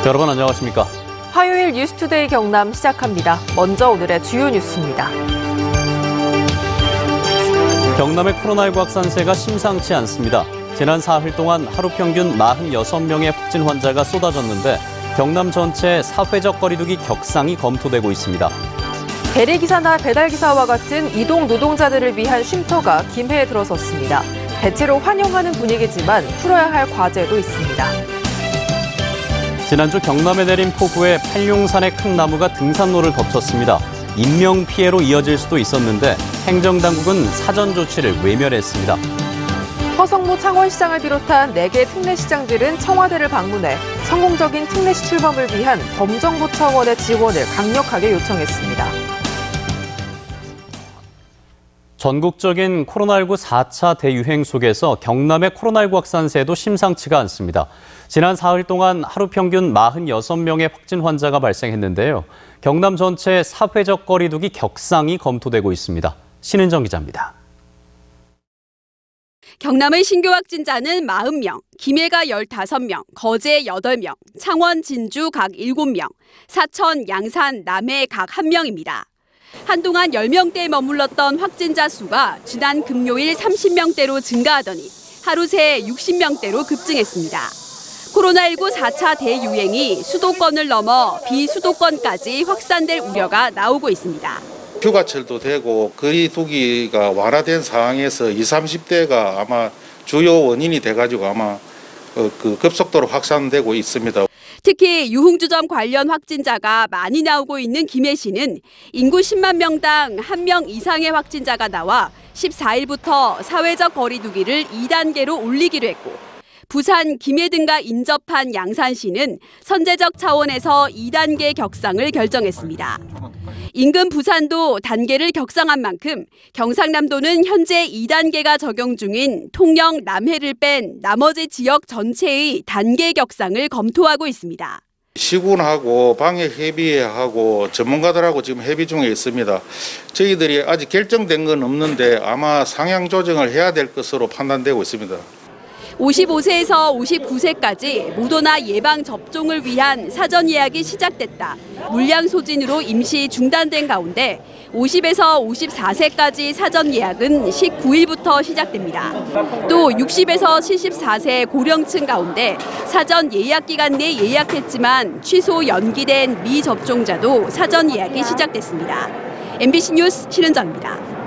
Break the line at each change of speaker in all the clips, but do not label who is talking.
여러분 안녕하십니까?
화요일 뉴스투데이 경남 시작합니다. 먼저 오늘의 주요 뉴스입니다.
경남의 코로나19 확산세가 심상치 않습니다. 지난 4일 동안 하루 평균 46명의 확진 환자가 쏟아졌는데 경남 전체 사회적 거리두기 격상이 검토되고 있습니다.
대리기사나 배달기사와 같은 이동 노동자들을 위한 쉼터가 김해에 들어섰습니다. 대체로 환영하는 분위기지만 풀어야 할 과제도 있습니다.
지난주 경남에 내린 폭우에 팔룡산의 큰 나무가 등산로를 덮쳤습니다. 인명피해로 이어질 수도 있었는데 행정당국은 사전 조치를 외면했습니다.
허성무 창원시장을 비롯한 4개 특례시장들은 청와대를 방문해 성공적인 특례시 출범을 위한 범정부 차원의 지원을 강력하게 요청했습니다.
전국적인 코로나19 4차 대유행 속에서 경남의 코로나19 확산세도 심상치가 않습니다. 지난 4일 동안 하루 평균 46명의 확진 환자가 발생했는데요. 경남 전체 사회적 거리두기 격상이 검토되고 있습니다. 신은정 기자입니다.
경남의 신규 확진자는 40명, 김해가 15명, 거제 8명, 창원, 진주 각 7명, 사천, 양산, 남해 각 1명입니다. 한동안 10명대에 머물렀던 확진자 수가 지난 금요일 30명대로 증가하더니 하루 새 60명대로 급증했습니다. 코로나19 4차 대유행이 수도권을 넘어 비수도권까지 확산될 우려가 나오고 있습니다.
휴가철도 되고 거리두기가 완화된 상황에서 20, 30대가 아마 주요 원인이 돼가지고 아마 급속도로 확산되고 있습니다.
특히 유흥주점 관련 확진자가 많이 나오고 있는 김해시는 인구 10만 명당 1명 이상의 확진자가 나와 14일부터 사회적 거리두기를 2단계로 올리기로 했고 부산, 김해 등과 인접한 양산시는 선제적 차원에서 2단계 격상을 결정했습니다. 인근 부산도 단계를 격상한 만큼 경상남도는 현재 2단계가 적용 중인 통영, 남해를 뺀 나머지 지역 전체의 단계 격상을 검토하고 있습니다.
시군하고 방역협의회하고 전문가들하고 지금 협의 중에 있습니다. 저희들이 아직 결정된 건 없는데 아마 상향 조정을 해야 될 것으로 판단되고 있습니다.
55세에서 59세까지 모더나 예방 접종을 위한 사전 예약이 시작됐다. 물량 소진으로 임시 중단된 가운데 50에서 54세까지 사전 예약은 19일부터 시작됩니다. 또 60에서 74세 고령층 가운데 사전 예약 기간 내 예약했지만 취소 연기된 미접종자도 사전 예약이 시작됐습니다. MBC 뉴스 신은정입니다.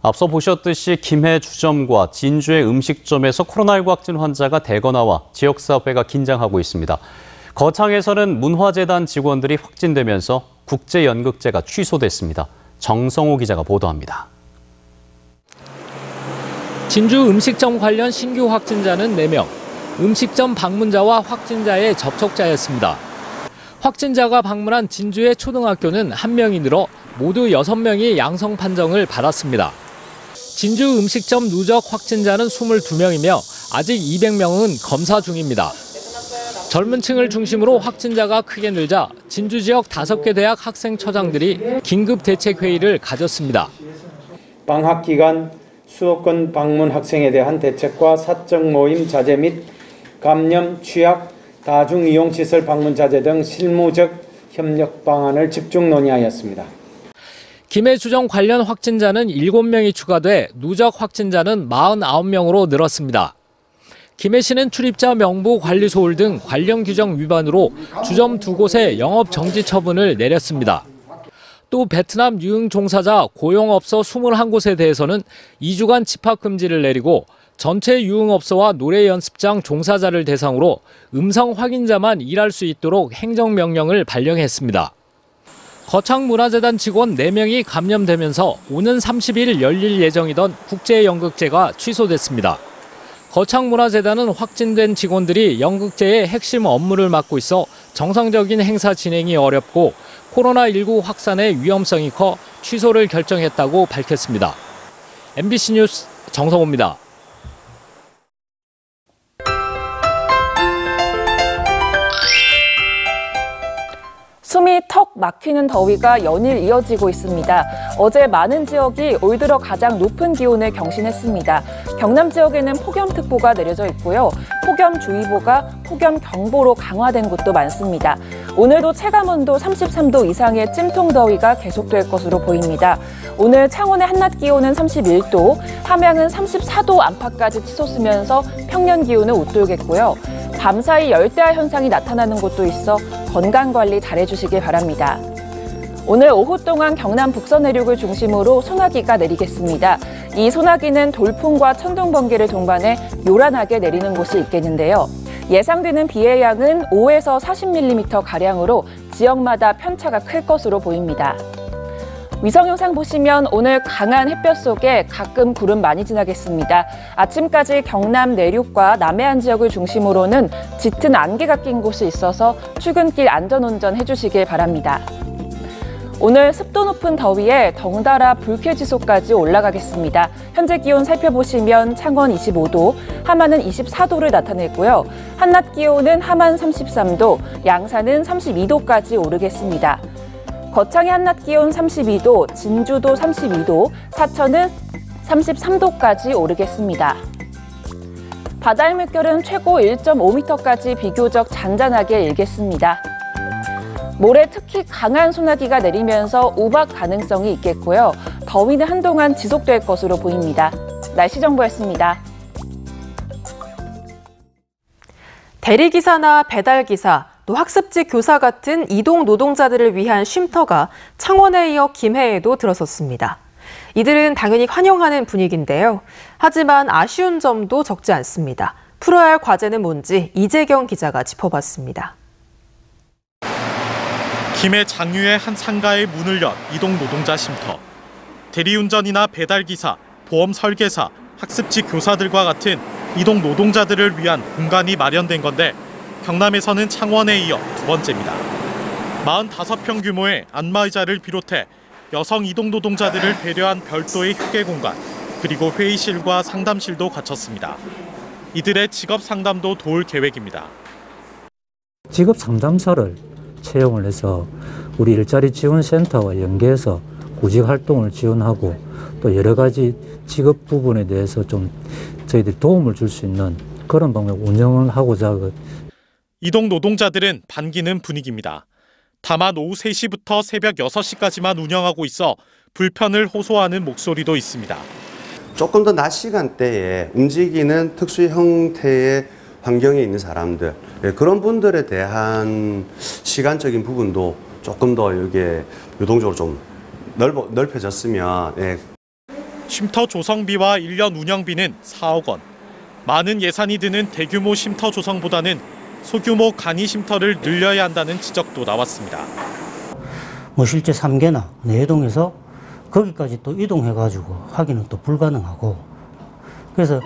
앞서 보셨듯이 김해 주점과 진주의 음식점에서 코로나19 확진 환자가 대거 나와 지역사회가 긴장하고 있습니다. 거창에서는 문화재단 직원들이 확진되면서 국제연극제가 취소됐습니다. 정성호 기자가 보도합니다.
진주 음식점 관련 신규 확진자는 4명, 음식점 방문자와 확진자의 접촉자였습니다. 확진자가 방문한 진주의 초등학교는 1명이 늘어 모두 6명이 양성 판정을 받았습니다. 진주 음식점 누적 확진자는 22명이며 아직 200명은 검사 중입니다. 젊은 층을 중심으로 확진자가 크게 늘자 진주 지역 5개 대학 학생처장들이 긴급 대책회의를 가졌습니다.
방학 기간 수도권 방문 학생에 대한 대책과 사적 모임 자제 및 감염, 취약, 다중이용시설 방문 자제 등 실무적 협력 방안을 집중 논의하였습니다.
김해 주점 관련 확진자는 7명이 추가돼 누적 확진자는 49명으로 늘었습니다. 김해시는 출입자 명부 관리 소홀 등 관련 규정 위반으로 주점 2곳에 영업 정지 처분을 내렸습니다. 또 베트남 유흥 종사자 고용업소 21곳에 대해서는 2주간 집합 금지를 내리고 전체 유흥업소와 노래 연습장 종사자를 대상으로 음성 확인자만 일할 수 있도록 행정명령을 발령했습니다. 거창문화재단 직원 4명이 감염되면서 오는 30일 열릴 예정이던 국제연극제가 취소됐습니다. 거창문화재단은 확진된 직원들이 연극제의 핵심 업무를 맡고 있어 정상적인 행사 진행이 어렵고 코로나19 확산의 위험성이 커 취소를 결정했다고 밝혔습니다. MBC 뉴스 정성호입니다.
숨이
숨이 턱 막히는 더위가 연일 이어지고 있습니다. 어제 많은 지역이 올 들어 가장 높은 기온을 경신했습니다. 경남 지역에는 폭염특보가 내려져 있고요. 폭염주의보가 폭염경보로 강화된 곳도 많습니다. 오늘도 체감온도 33도 이상의 찜통더위가 계속될 것으로 보입니다. 오늘 창원의 한낮 기온은 31도, 함양은 34도 안팎까지 치솟으면서 평년 기온을 웃돌겠고요. 밤사이 열대야 현상이 나타나는 곳도 있어 건강관리 잘해주시길 바랍니다. 오늘 오후 동안 경남 북서 내륙을 중심으로 소나기가 내리겠습니다. 이 소나기는 돌풍과 천둥, 번개를 동반해 요란하게 내리는 곳이 있겠는데요. 예상되는 비의 양은 5에서 40mm가량으로 지역마다 편차가 클 것으로 보입니다. 위성 영상 보시면 오늘 강한 햇볕 속에 가끔 구름 많이 지나겠습니다. 아침까지 경남 내륙과 남해안 지역을 중심으로는 짙은 안개가 낀 곳이 있어서 출근길 안전운전 해주시길 바랍니다. 오늘 습도 높은 더위에 덩달아 불쾌지수까지 올라가겠습니다. 현재 기온 살펴보시면 창원 25도, 함안은 24도를 나타냈고요. 한낮 기온은 함안 33도, 양산은 32도까지 오르겠습니다. 거창의 한낮 기온 32도, 진주도 32도, 사천은 33도까지 오르겠습니다. 바다의 물결은 최고 1.5m까지 비교적 잔잔하게 일겠습니다. 모레 특히 강한 소나기가 내리면서 우박 가능성이 있겠고요. 더위는 한동안 지속될 것으로 보입니다. 날씨 정보였습니다.
대리기사나 배달기사, 또 학습지 교사 같은 이동 노동자들을 위한 쉼터가 창원에 이어 김해에도 들어섰습니다. 이들은 당연히 환영하는 분위기인데요. 하지만 아쉬운 점도 적지 않습니다. 풀어야 할 과제는 뭔지 이재경 기자가 짚어봤습니다.
김해 장유의 한 상가의 문을 연 이동 노동자 쉼터. 대리운전이나 배달기사, 보험 설계사, 학습지 교사들과 같은 이동 노동자들을 위한 공간이 마련된 건데 경남에서는 창원에 이어 두 번째입니다. 45평 규모의 안마의자를 비롯해 여성 이동 노동자들을 배려한 별도의 휴게 공간, 그리고 회의실과 상담실도 갖췄습니다. 이들의 직업 상담도 도울 계획입니다.
직업 상담사를 채용을 해서 우리 일자리 지원센터와 연계해서 구직 활동을 지원하고 또 여러 가지 직업 부분에 대해서 좀 저희들이 도움을 줄 수 있는 그런 방법 운영을 하고자.
이동 노동자들은 반기는 분위기입니다. 다만 오후 3시부터 새벽 6시까지만 운영하고 있어 불편을 호소하는 목소리도 있습니다.
조금 더 낮 시간대에 움직이는 특수 형태의 환경에 있는 사람들, 그런 분들에 대한 시간적인 부분도 조금 더 이게 유동적으로 좀 넓혀졌으면.
쉼터 조성비와 1년 운영비는 4억 원. 많은 예산이 드는 대규모 쉼터 조성보다는 소규모 간이 쉼터를 늘려야 한다는 지적도 나왔습니다.
실제 3개나 내동에서 거기까지 또 이동해가지고 하기는 또 불가능하고, 그래서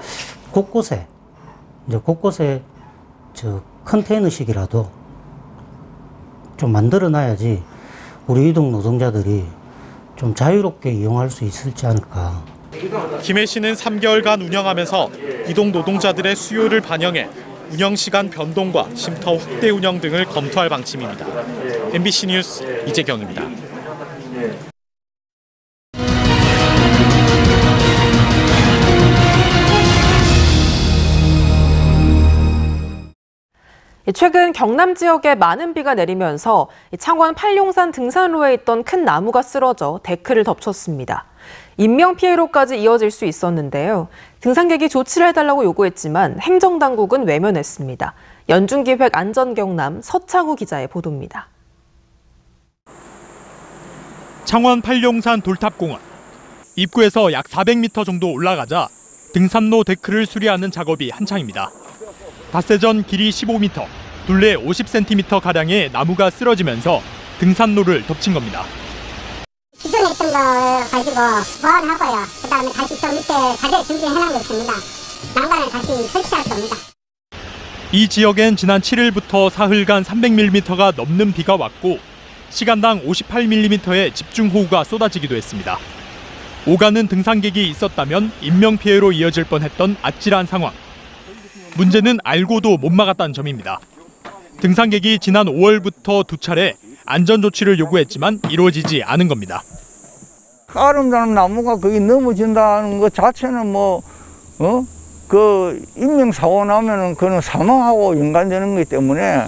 곳곳에 저 컨테이너식이라도 좀 만들어놔야지 우리 이동 노동자들이 좀 자유롭게 이용할 수 있을지 않을까.
김해시는 3개월간 운영하면서 이동 노동자들의 수요를 반영해 운영시간 변동과 쉼터 확대 운영 등을 검토할 방침입니다. MBC 뉴스 이재경입니다.
최근 경남 지역에 많은 비가 내리면서 창원 팔룡산 등산로에 있던 큰 나무가 쓰러져 데크를 덮쳤습니다. 인명피해로까지 이어질 수 있었는데요. 등산객이 조치를 해달라고 요구했지만 행정당국은 외면했습니다. 연중기획 안전경남 서창우 기자의 보도입니다.
창원 팔룡산 돌탑공원. 입구에서 약 400m 정도 올라가자 등산로 데크를 수리하는 작업이 한창입니다. 닷새 전 길이 15m, 둘레 50cm가량의 나무가 쓰러지면서 등산로를 덮친 겁니다.
기존에 있던 거 가지고 보완을 하고요. 그다음에 다시 저 밑에 자재 준비해놓은 거 있습니다. 난간을 다시 설치할 겁니다.
이 지역엔 지난 7일부터 사흘간 300mm가 넘는 비가 왔고 시간당 58mm의 집중호우가 쏟아지기도 했습니다. 오가는 등산객이 있었다면 인명피해로 이어질 뻔했던 아찔한 상황. 문제는 알고도 못 막았다는 점입니다. 등산객이 지난 5월부터 두 차례 안전 조치를 요구했지만 이루어지지 않은 겁니다.
아름다운 나무가 거기 넘어진다는 것 자체는 그 인명사고 나면은 그는 사망하고 연관되는 거기 때문에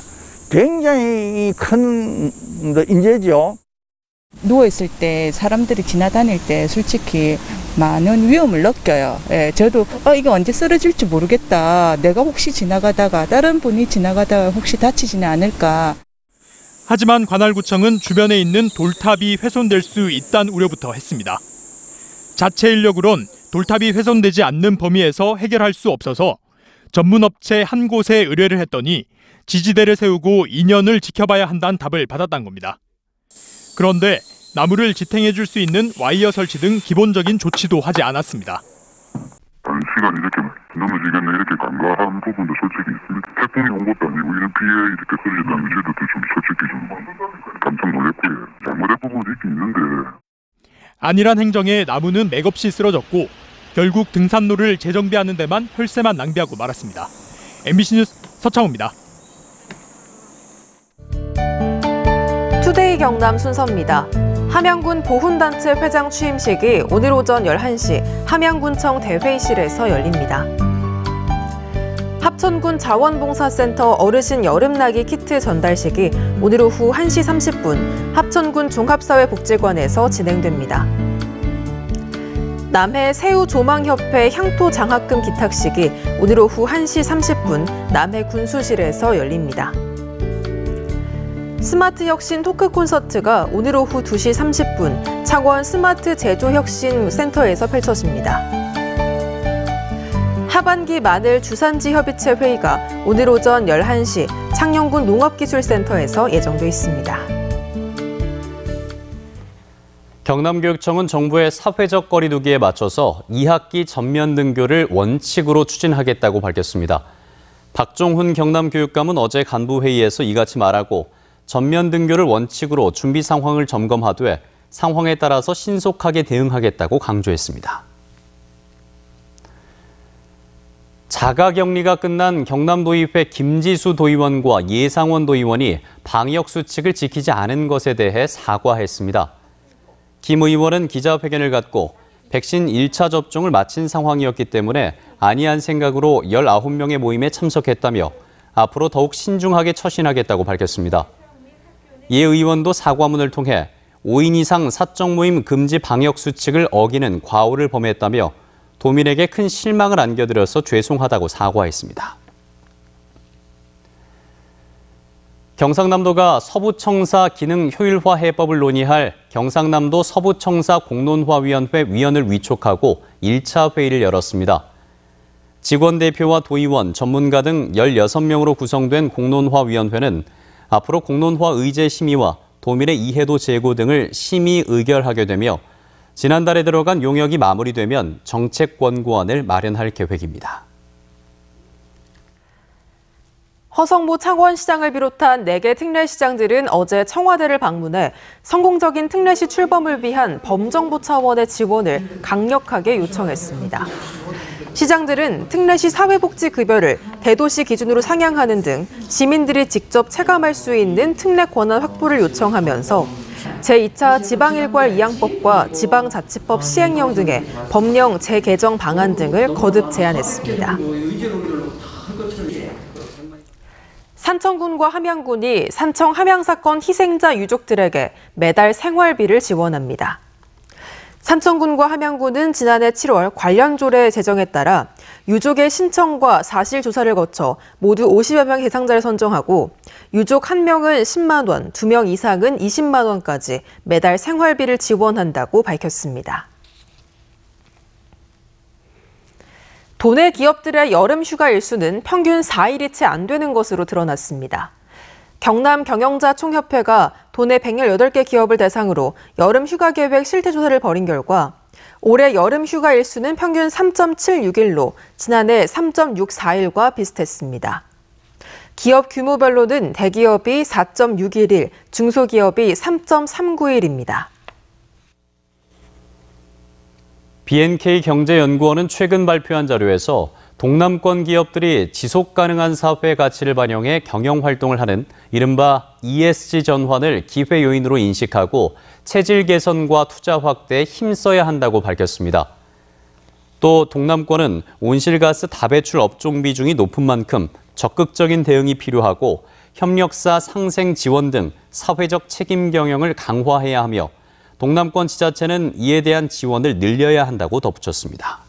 굉장히 큰 인재죠.
누워있을 때 사람들이 지나다닐 때 솔직히 많은 위험을 느껴요. 예, 저도 이거 언제 쓰러질지 모르겠다. 내가 혹시 지나가다가 다른 분이 지나가다가 혹시 다치지는 않을까.
하지만 관할구청은 주변에 있는 돌탑이 훼손될 수 있다는 우려부터 했습니다. 자체 인력으론 돌탑이 훼손되지 않는 범위에서 해결할 수 없어서 전문업체 한 곳에 의뢰를 했더니 지지대를 세우고 2년을 지켜봐야 한다는 답을 받았다는 겁니다. 그런데 나무를 지탱해 줄 수 있는 와이어 설치 등 기본적인 조치도 하지 않았습니다.
시간이 이렇게 넘어지겠네 이렇게 간과한 부분도 솔직히 있습니다. 태풍이 온 것도 아니고 이런 피해 이렇게 커진다는 저도 좀 솔직히 좀 깜짝 놀랐고요. 잘못된 부분이 있긴 있는데.
안일한 행정에 나무는 맥없이 쓰러졌고 결국 등산로를 재정비하는 데만 혈세만 낭비하고 말았습니다. MBC 뉴스 서창호입니다.
투데이 경남 순서입니다. 함양군 보훈단체 회장 취임식이 오늘 오전 11시 함양군청 대회의실에서 열립니다. 합천군 자원봉사센터 어르신 여름나기 키트 전달식이 오늘 오후 1시 30분 합천군 종합사회복지관에서 진행됩니다. 남해 새우조망협회 향토장학금 기탁식이 오늘 오후 1시 30분 남해 군수실에서 열립니다. 스마트 혁신 토크 콘서트가 오늘 오후 2시 30분 창원 스마트 제조혁신센터에서 펼쳐집니다. 하반기 마늘 주산지 협의체 회의가 오늘 오전 11시 창녕군 농업기술센터에서 예정돼 있습니다.
경남교육청은 정부의 사회적 거리 두기에 맞춰서 2학기 전면 등교를 원칙으로 추진하겠다고 밝혔습니다. 박종훈 경남교육감은 어제 간부회의에서 이같이 말하고 전면 등교를 원칙으로 준비 상황을 점검하되 상황에 따라서 신속하게 대응하겠다고 강조했습니다. 자가격리가 끝난 경남도의회 김지수 도의원과 예상원 도의원이 방역수칙을 지키지 않은 것에 대해 사과했습니다. 김 의원은 기자회견을 갖고 백신 1차 접종을 마친 상황이었기 때문에 안이한 생각으로 19명의 모임에 참석했다며 앞으로 더욱 신중하게 처신하겠다고 밝혔습니다. 예 의원도 사과문을 통해 5인 이상 사적 모임 금지 방역 수칙을 어기는 과오를 범했다며 도민에게 큰 실망을 안겨드려서 죄송하다고 사과했습니다. 경상남도가 서부청사 기능 효율화 해법을 논의할 경상남도 서부청사 공론화위원회 위원을 위촉하고 1차 회의를 열었습니다. 직원 대표와 도의원, 전문가 등 16명으로 구성된 공론화위원회는 앞으로 공론화 의제 심의와 도민의 이해도 제고 등을 심의 의결하게 되며 지난달에 들어간 용역이 마무리되면 정책 권고안을 마련할 계획입니다.
허성모 창원시장을 비롯한 4개 특례시장들은 어제 청와대를 방문해 성공적인 특례시 출범을 위한 범정부 차원의 지원을 강력하게 요청했습니다. 시장들은 특례시 사회복지급여를 대도시 기준으로 상향하는 등 시민들이 직접 체감할 수 있는 특례 권한 확보를 요청하면서 제2차 지방일괄이양법과 지방자치법 시행령 등의 법령 재개정 방안 등을 거듭 제안했습니다. 산청군과 함양군이 산청 함양사건 희생자 유족들에게 매달 생활비를 지원합니다. 산청군과 함양군은 지난해 7월 관련 조례 제정에 따라 유족의 신청과 사실조사를 거쳐 모두 50여 명 대상자를 선정하고 유족 1명은 10만 원, 2명 이상은 20만 원까지 매달 생활비를 지원한다고 밝혔습니다. 도내 기업들의 여름 휴가 일수는 평균 4일이 채 안 되는 것으로 드러났습니다. 경남 경영자 총협회가 도내 118개 기업을 대상으로 여름 휴가 계획 실태조사를 벌인 결과 올해 여름 휴가 일수는 평균 3.76일로 지난해 3.64일과 비슷했습니다. 기업 규모별로는 대기업이 4.61일, 중소기업이 3.39일입니다.
BNK 경제연구원은 최근 발표한 자료에서 동남권 기업들이 지속 가능한 사회 가치를 반영해 경영 활동을 하는 이른바 ESG 전환을 기회 요인으로 인식하고 체질 개선과 투자 확대에 힘써야 한다고 밝혔습니다. 또 동남권은 온실가스 다배출 업종 비중이 높은 만큼 적극적인 대응이 필요하고 협력사 상생 지원 등 사회적 책임 경영을 강화해야 하며 동남권 지자체는 이에 대한 지원을 늘려야 한다고 덧붙였습니다.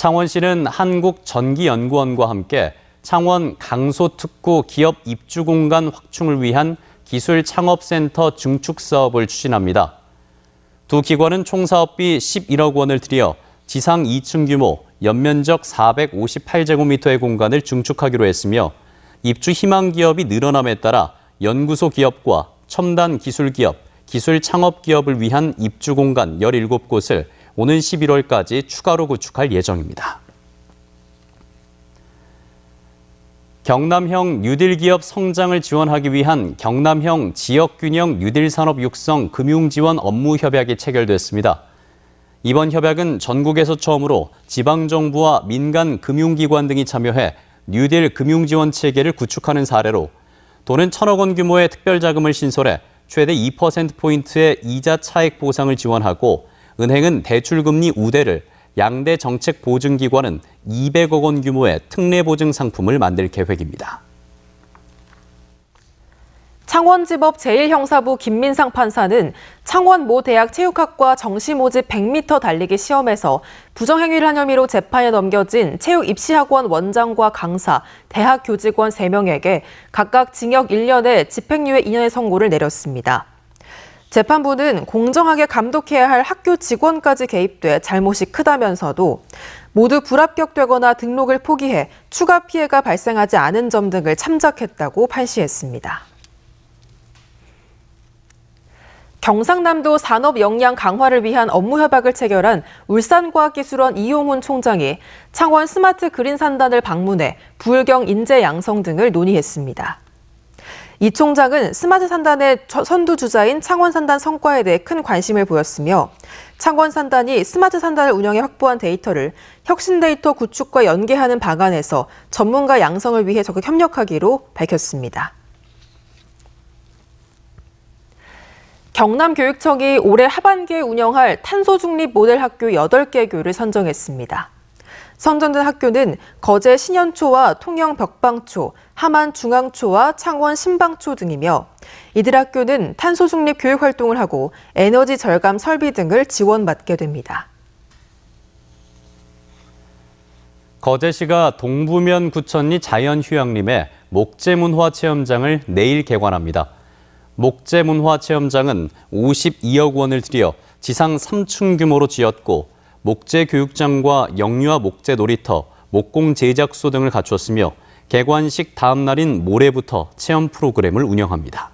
창원시는 한국전기연구원과 함께 창원 강소특구 기업 입주 공간 확충을 위한 기술 창업센터 증축 사업을 추진합니다. 두 기관은 총 사업비 11억 원을 들여 지상 2층 규모 연면적 458제곱미터의 공간을 증축하기로 했으며 입주 희망 기업이 늘어남에 따라 연구소 기업과 첨단 기술 기업, 기술 창업 기업을 위한 입주 공간 17곳을 오는 11월까지 추가로 구축할 예정입니다. 경남형 뉴딜 기업 성장을 지원하기 위한 경남형 지역균형 뉴딜 산업 육성 금융지원 업무 협약이 체결됐습니다. 이번 협약은 전국에서 처음으로 지방정부와 민간 금융기관 등이 참여해 뉴딜 금융지원 체계를 구축하는 사례로 도는 1,000억 원 규모의 특별자금을 신설해 최대 2%포인트의 이자 차익 보상을 지원하고 은행은 대출금리 우대를, 양대 정책보증기관은 200억 원 규모의 특례보증 상품을 만들 계획입니다.
창원지법 제1형사부 김민상 판사는 창원 모 대학 체육학과 정시모집 100m 달리기 시험에서 부정행위를 한 혐의로 재판에 넘겨진 체육입시학원 원장과 강사, 대학 교직원 3명에게 각각 징역 1년에 집행유예 2년의 선고를 내렸습니다. 재판부는 공정하게 감독해야 할 학교 직원까지 개입돼 잘못이 크다면서도 모두 불합격되거나 등록을 포기해 추가 피해가 발생하지 않은 점 등을 참작했다고 판시했습니다. 경상남도 산업 역량 강화를 위한 업무 협약을 체결한 울산과학기술원 이용훈 총장이 창원 스마트 그린 산단을 방문해 부울경 인재 양성 등을 논의했습니다. 이 총장은 스마트 산단의 선두주자인 창원 산단 성과에 대해 큰 관심을 보였으며 창원 산단이 스마트 산단을 운영해 확보한 데이터를 혁신 데이터 구축과 연계하는 방안에서 전문가 양성을 위해 적극 협력하기로 밝혔습니다. 경남교육청이 올해 하반기에 운영할 탄소중립 모델 학교 8개교를 선정했습니다. 선정된 학교는 거제 신현초와 통영 벽방초, 함안 중앙초와 창원 신방초 등이며 이들 학교는 탄소중립 교육 활동을 하고 에너지 절감 설비 등을 지원받게 됩니다.
거제시가 동부면 구천리 자연휴양림에 목재문화 체험장을 내일 개관합니다. 목재문화 체험장은 52억 원을 들여 지상 3층 규모로 지었고 목재 교육장과 영유아 목재 놀이터, 목공 제작소 등을 갖췄으며 개관식 다음 날인 모레부터 체험 프로그램을 운영합니다.